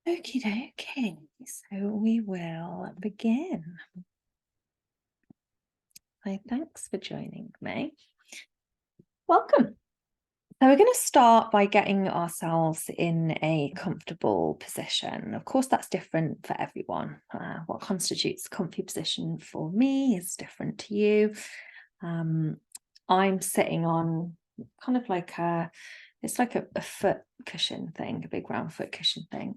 Okie dokie. So we will begin. Hi, thanks for joining me. Welcome. So we're going to start by getting ourselves in a comfortable position. Of course, that's different for everyone. What constitutes a comfy position for me is different to you. I'm sitting on kind of like it's like a foot cushion thing, a big round foot cushion thing.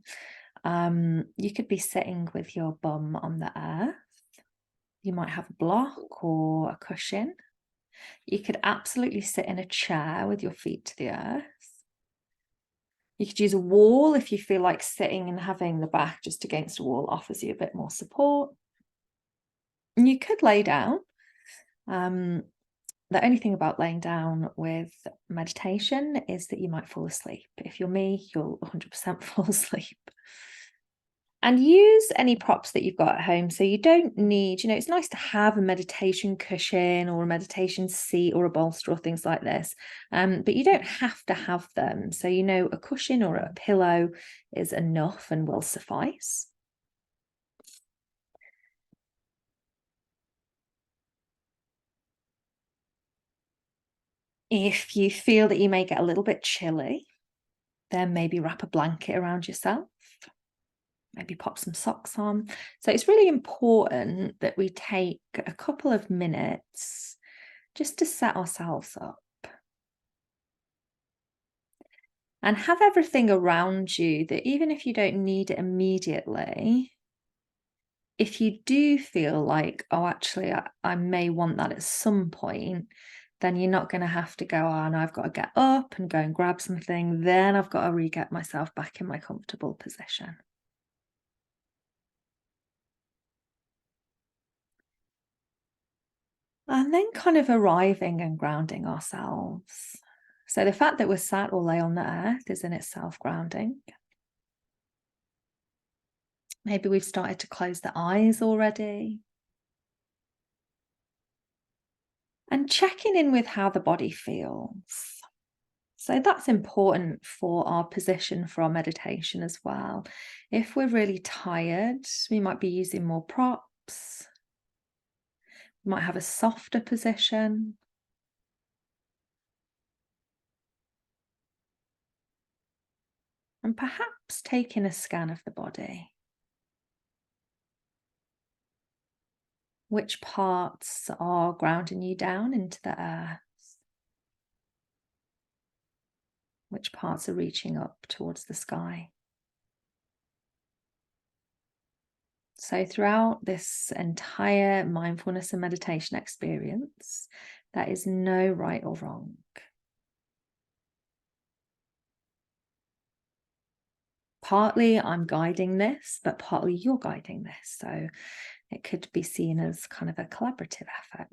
You could be sitting with your bum on the earth. You might have a block or a cushion. You could absolutely sit in a chair with your feet to the earth. You could use a wall if you feel like sitting and having the back just against a wall offers you a bit more support. And you could lay down. The only thing about laying down with meditation is that you might fall asleep. If you're me, you'll 100% fall asleep. And use any props that you've got at home. So you don't need, it's nice to have a meditation cushion or a meditation seat or a bolster or things like this, but you don't have to have them. So, a cushion or a pillow is enough and will suffice. If you feel that you may get a little bit chilly, then maybe wrap a blanket around yourself. Maybe pop some socks on. So it's really important that we take a couple of minutes just to set ourselves up and have everything around you that even if you don't need it immediately, if you do feel like, oh, actually, I may want that at some point, then you're not going to have to go on. I've got to get up and go and grab something. Then I've got to re-get myself back in my comfortable position. And then kind of arriving and grounding ourselves. So the fact that we're sat or lay on the earth is in itself grounding. Maybe we've started to close the eyes already. And checking in with how the body feels. So that's important for our position for our meditation as well. If we're really tired, we might be using more props. We might have a softer position. And perhaps taking a scan of the body. Which parts are grounding you down into the earth? Which parts are reaching up towards the sky? So throughout this entire mindfulness and meditation experience, there is no right or wrong. Partly I'm guiding this, but partly you're guiding this. So it could be seen as kind of a collaborative effort.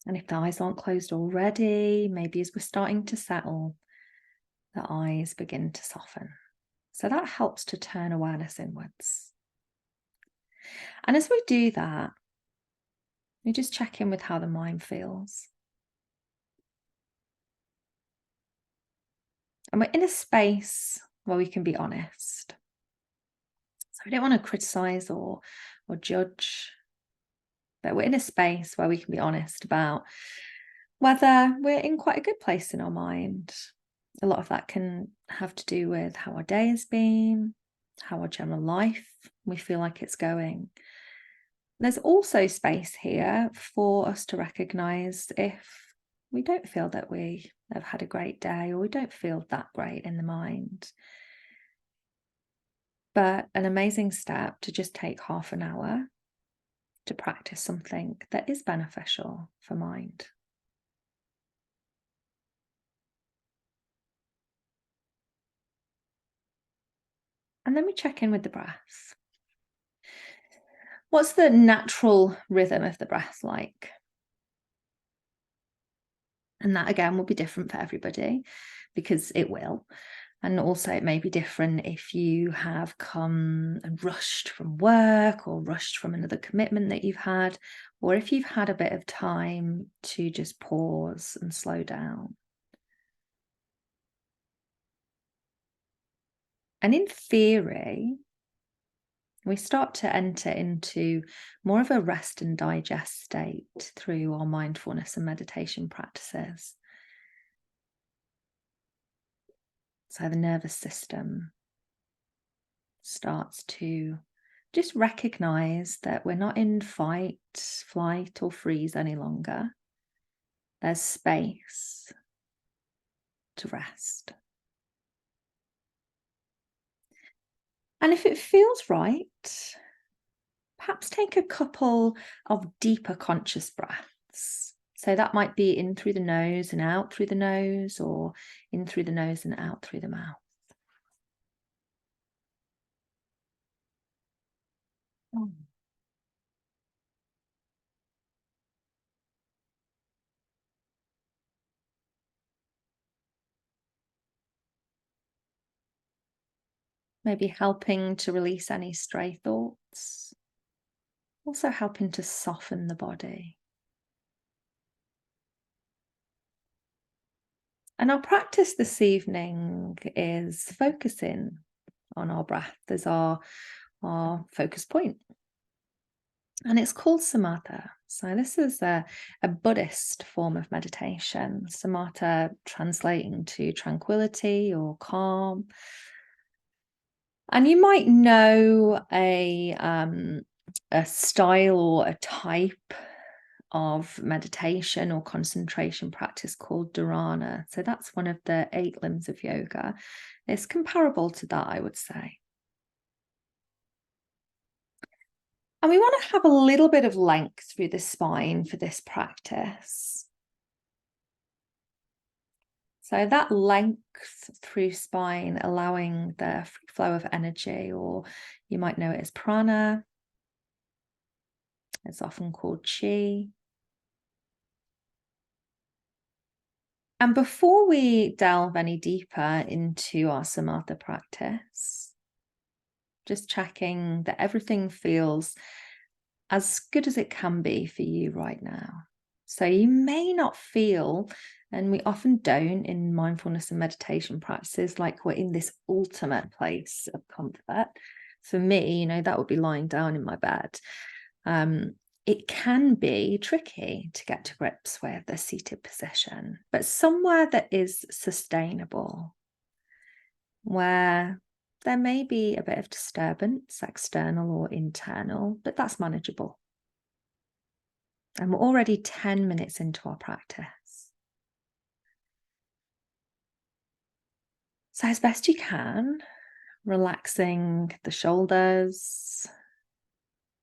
And if the eyes aren't closed already, maybe as we're starting to settle, the eyes begin to soften. So that helps to turn awareness inwards. And as we do that, we just check in with how the mind feels. And we're in a space where we can be honest. So we don't want to criticize or judge, but we're in a space where we can be honest about whether we're in quite a good place in our mind. A lot of that can have to do with how our day has been, how our general life we feel like it's going. There's also space here for us to recognize if we don't feel that we have had a great day or we don't feel that great in the mind. But an amazing step to just take half an hour to practice something that is beneficial for mind. And then we check in with the breath. What's the natural rhythm of the breath like? And that again will be different for everybody because it will. And also it may be different if you have come and rushed from work or rushed from another commitment that you've had, or if you've had a bit of time to just pause and slow down. And in theory, we start to enter into more of a rest and digest state through our mindfulness and meditation practices. So the nervous system starts to just recognize that we're not in fight, flight, or freeze any longer. There's space to rest. And if it feels right, perhaps take a couple of deeper conscious breaths. So that might be in through the nose and out through the nose, or in through the nose and out through the mouth. Maybe helping to release any stray thoughts. Also helping to soften the body. And our practice this evening is focusing on our breath as our focus point. And it's called Samatha. So this is a Buddhist form of meditation. Samatha translating to tranquility or calm. And you might know a style or a type of meditation or concentration practice called dharana. So that's one of the 8 limbs of yoga. It's comparable to that, I would say. And we want to have a little bit of length through the spine for this practice. So that length through spine, allowing the free flow of energy, or you might know it as prana. It's often called chi. And before we delve any deeper into our Samatha practice, just checking that everything feels as good as it can be for you right now. So you may not feel, and we often don't in mindfulness and meditation practices, like we're in this ultimate place of comfort. For me, that would be lying down in my bed. It can be tricky to get to grips with the seated position, but somewhere that is sustainable, where there may be a bit of disturbance, external or internal, but that's manageable. And we're already 10 minutes into our practice. So as best you can, relaxing the shoulders,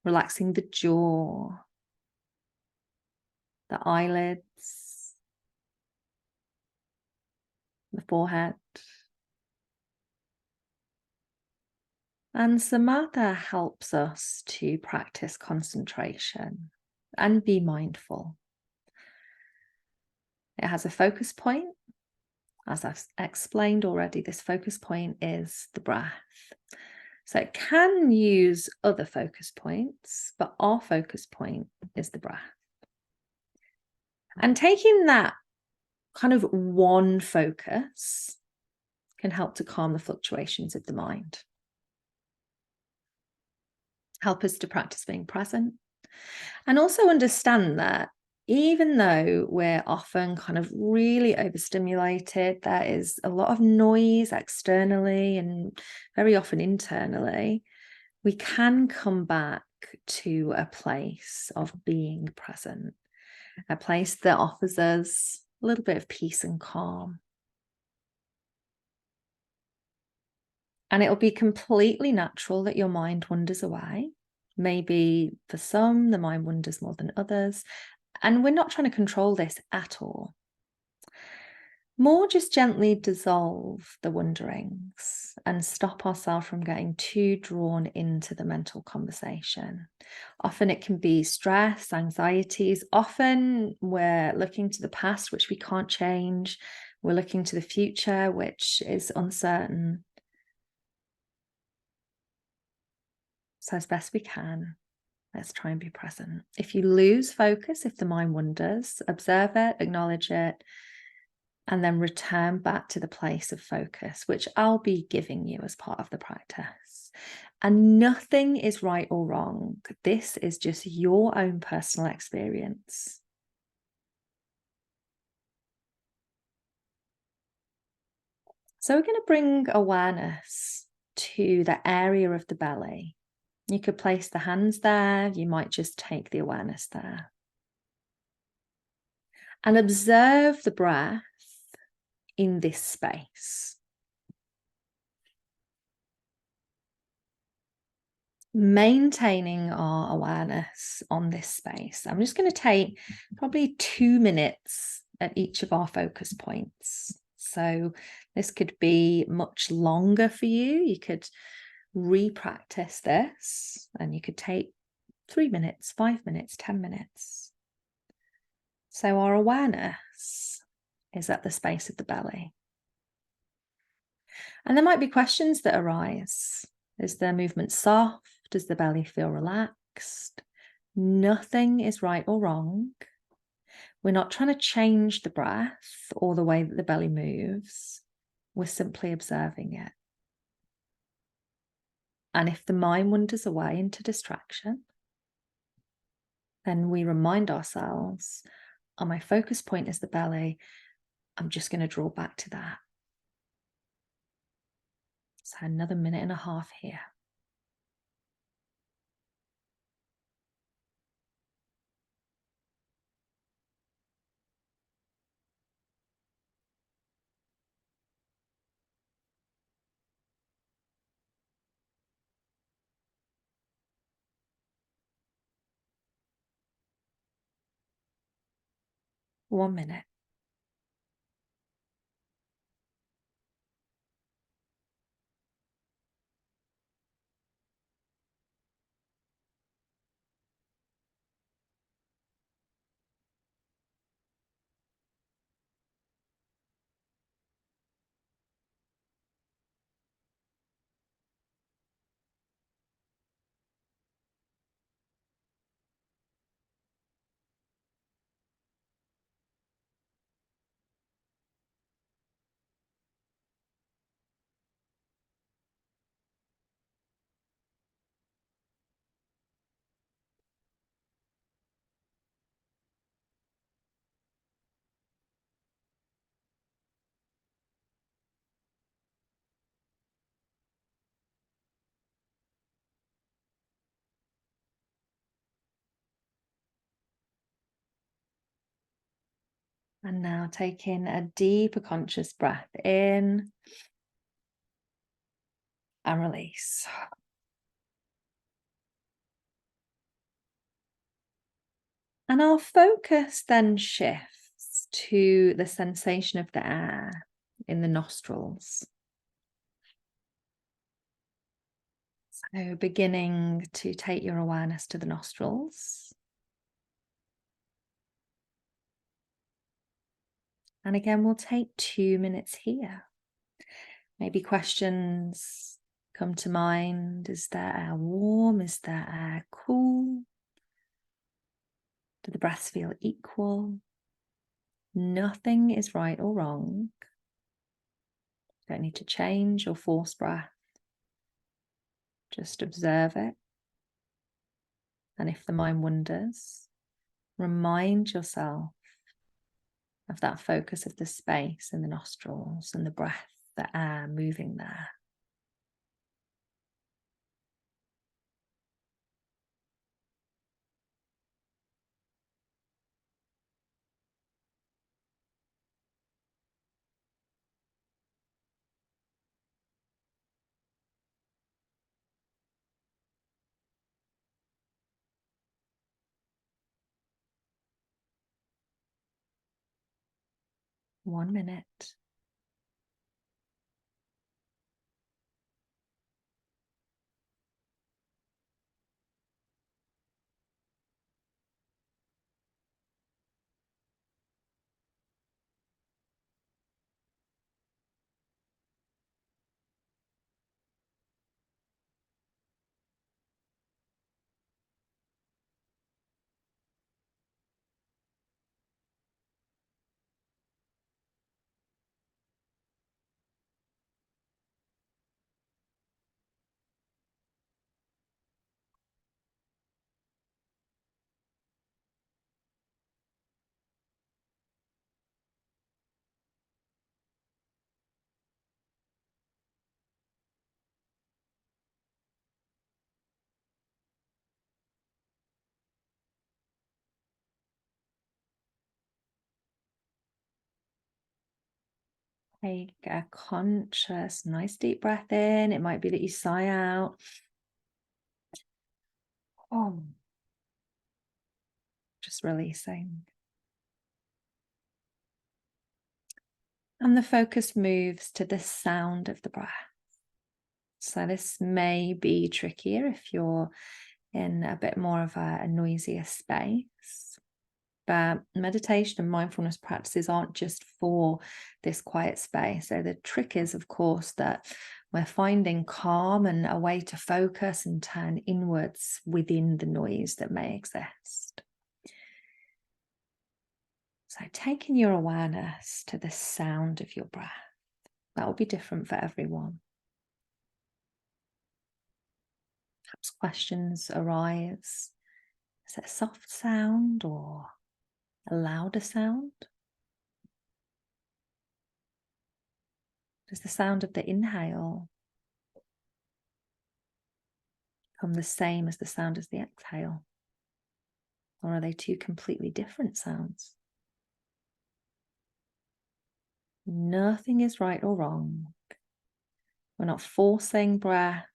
relaxing the jaw, the eyelids, the forehead. And Samatha helps us to practice concentration and be mindful. It has a focus point. As I've explained already, this focus point is the breath. So it can use other focus points, but our focus point is the breath. And taking that kind of one focus can help to calm the fluctuations of the mind. Help us to practice being present. And also understand that even though we're often kind of really overstimulated, there is a lot of noise externally and very often internally, we can come back to a place of being present, a place that offers us a little bit of peace and calm. And it'll be completely natural that your mind wanders away. Maybe for some, the mind wanders more than others. And we're not trying to control this at all. More just gently dissolve the wanderings and stop ourselves from getting too drawn into the mental conversation. Often it can be stress, anxieties. Often we're looking to the past, which we can't change. We're looking to the future, which is uncertain. So as best we can, let's try and be present. If you lose focus, if the mind wanders, observe it, acknowledge it, and then return back to the place of focus, which I'll be giving you as part of the practice. And nothing is right or wrong. This is just your own personal experience. So we're going to bring awareness to the area of the belly. You could place the hands there. You might just take the awareness there. And observe the breath in this space. Maintaining our awareness on this space. I'm just going to take probably 2 minutes at each of our focus points. So this could be much longer for you. You could re-practice this and you could take 3 minutes, 5 minutes, 10 minutes. So our awareness is at the space of the belly. And there might be questions that arise. Is the movement soft? Does the belly feel relaxed? Nothing is right or wrong. We're not trying to change the breath or the way that the belly moves. We're simply observing it. And if the mind wanders away into distraction, then we remind ourselves, oh, my focus point is the belly. I'm just going to draw back to that. So another 1.5 minutes here. One minute. And now taking a deeper conscious breath in and release. And our focus then shifts to the sensation of the air in the nostrils. So beginning to take your awareness to the nostrils. And again, we'll take 2 minutes here. Maybe questions come to mind. Is there air warm? Is there air cool? Do the breaths feel equal? Nothing is right or wrong. Don't need to change or force breath. Just observe it. And if the mind wanders, remind yourself of that focus of the space in the nostrils and the breath, the air moving there. One minute. Take a conscious, nice deep breath in. It might be that you sigh out. Oh, just releasing. And the focus moves to the sound of the breath. So this may be trickier if you're in a bit more of a noisier space. But meditation and mindfulness practices aren't just for this quiet space. So the trick is, of course, that we're finding calm and a way to focus and turn inwards within the noise that may exist. So taking your awareness to the sound of your breath. That will be different for everyone. Perhaps questions arise. Is it a soft sound or a louder sound? Does the sound of the inhale become the same as the sound as the exhale? Or are they two completely different sounds? Nothing is right or wrong. We're not forcing breath.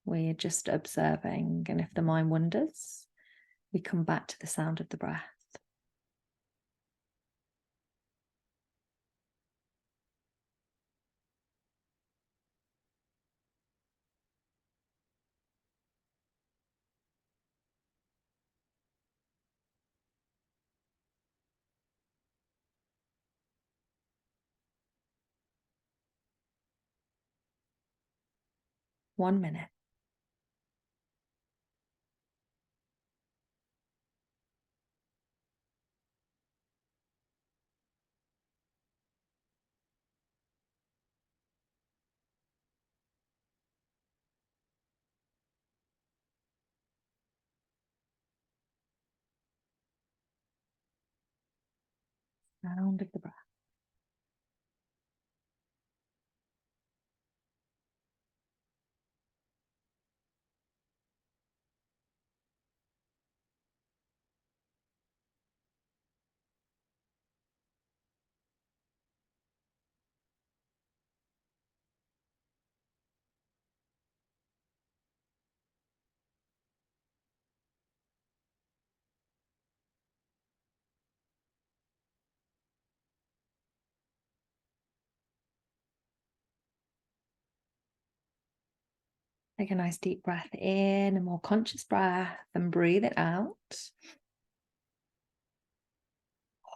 We're just observing. And if the mind wanders, we come back to the sound of the breath. One minute. Sound of the breath. Take a nice deep breath in, a more conscious breath, and breathe it out.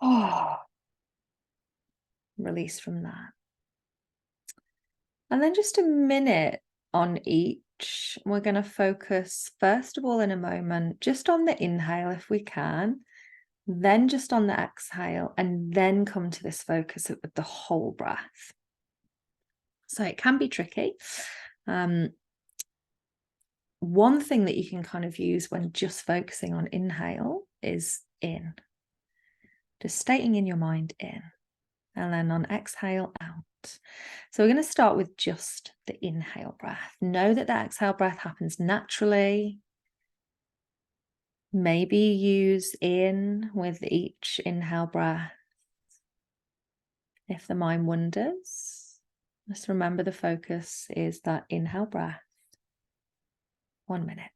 Oh, release from that. And then just a minute on each. We're going to focus, first of all, in a moment, just on the inhale if we can, then just on the exhale, and then come to this focus of the whole breath. So it can be tricky. One thing that you can kind of use when just focusing on inhale is in. Just stating in your mind in. And then on exhale, out. So we're going to start with just the inhale breath. Know that the exhale breath happens naturally. Maybe use in with each inhale breath. If the mind wanders, just remember the focus is that inhale breath. 1 minute.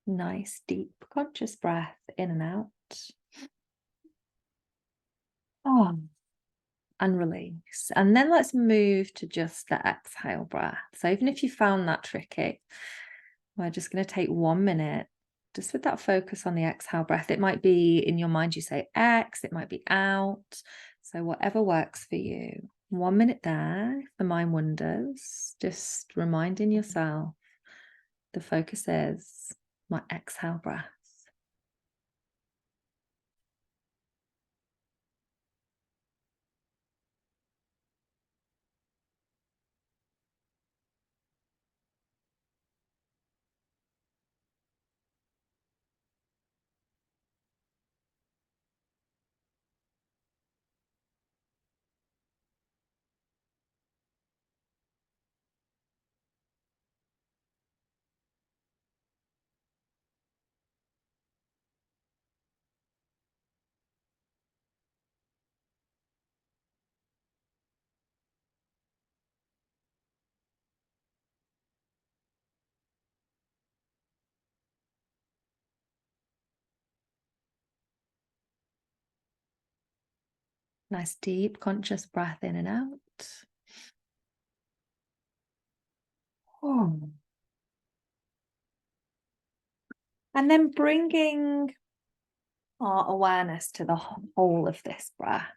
Nice, deep, conscious breath in and out. Oh, and release. And then let's move to just the exhale breath. So even if you found that tricky, We're just going to take 1 minute just with that focus on the exhale breath. It might be in your mind you say X, it might be out. So whatever works for you. 1 minute there. If the mind wanders, just reminding yourself the focus is my exhale breath. Nice deep conscious breath in and out. Oh. And then bringing our awareness to the whole of this breath.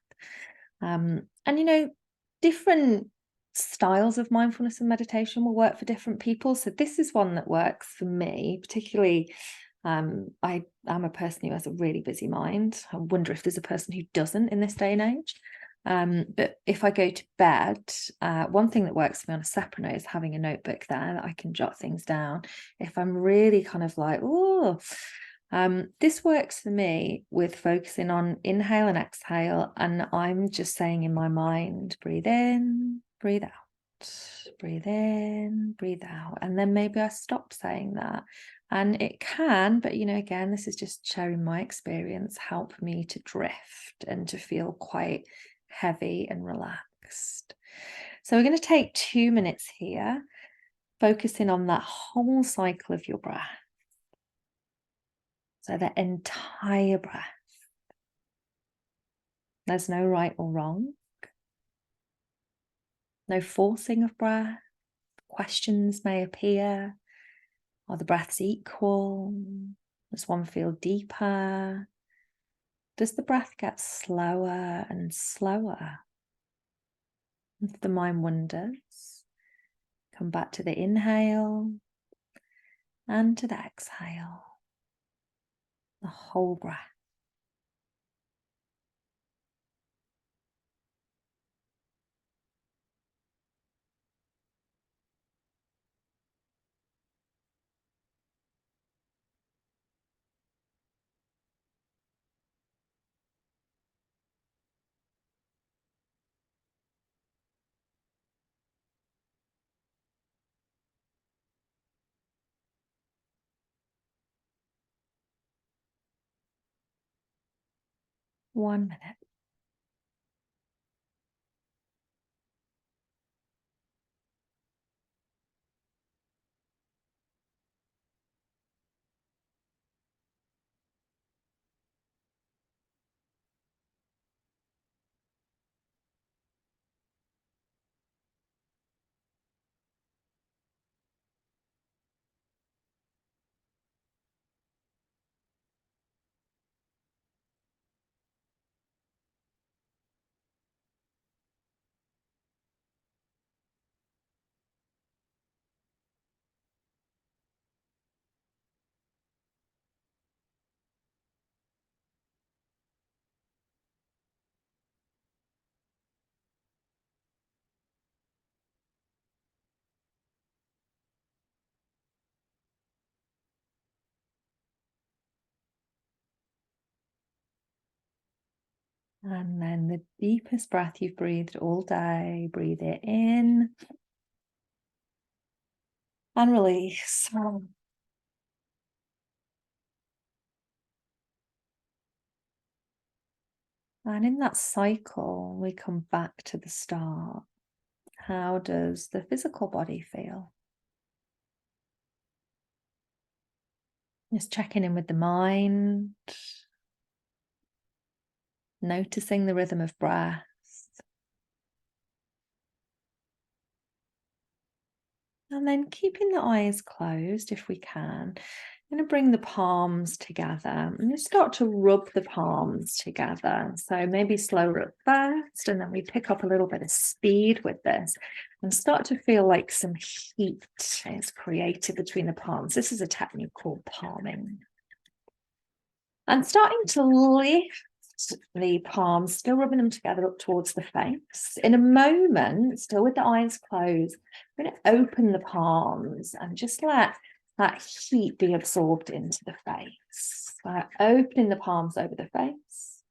And different styles of mindfulness and meditation will work for different people. So this is one that works for me, particularly. I am a person who has a really busy mind. I wonder if there's a person who doesn't in this day and age. But if I go to bed, one thing that works for me on a separate note is having a notebook there that I can jot things down. If I'm really kind of like, oh, this works for me with focusing on inhale and exhale. And I'm just saying in my mind, breathe in, breathe out, breathe in, breathe out. And then maybe I stop saying that. And it can, but again, this is just sharing my experience, help me to drift and to feel quite heavy and relaxed. So we're going to take 2 minutes here, focusing on that whole cycle of your breath. So the entire breath. There's no right or wrong. No forcing of breath. Questions may appear. Are the breaths equal? Does one feel deeper? Does the breath get slower and slower? If the mind wanders, come back to the inhale and to the exhale. The whole breath. One minute. And then the deepest breath you've breathed all day, breathe it in and release. And in that cycle, we come back to the start. How does the physical body feel? Just checking in with the mind, noticing the rhythm of breath. And then keeping the eyes closed if we can. I'm going to bring the palms together and just start to rub the palms together. So maybe slower at first, and then we pick up a little bit of speed with this and start to feel like some heat is created between the palms. This is a technique called palming. And starting to lift the palms, still rubbing them together up towards the face. In a moment, still with the eyes closed, I'm going to open the palms and just let that heat be absorbed into the face. By opening the palms over the face.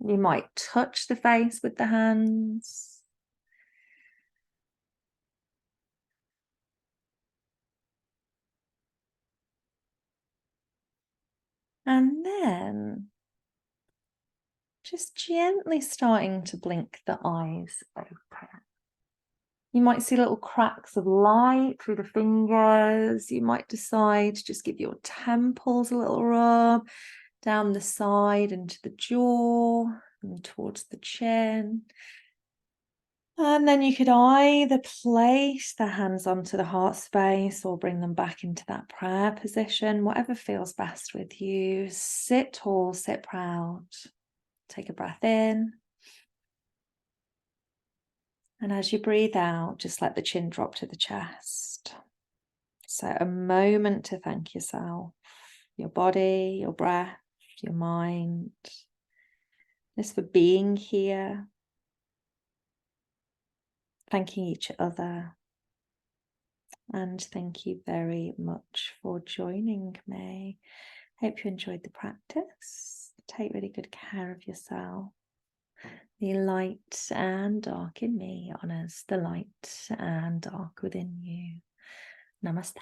You might touch the face with the hands. And then just gently starting to blink the eyes open. You might see little cracks of light through the fingers. You might decide to just give your temples a little rub, down the side into the jaw and towards the chin. And then you could either place the hands onto the heart space or bring them back into that prayer position, whatever feels best with you. Sit tall, sit proud. Take a breath in. And as you breathe out, just let the chin drop to the chest. So a moment to thank yourself, your body, your breath, your mind, just for being here, thanking each other. And thank you very much for joining me. Hope you enjoyed the practice. Take really good care of yourself. The light and dark in me honors the light and dark within you. Namaste.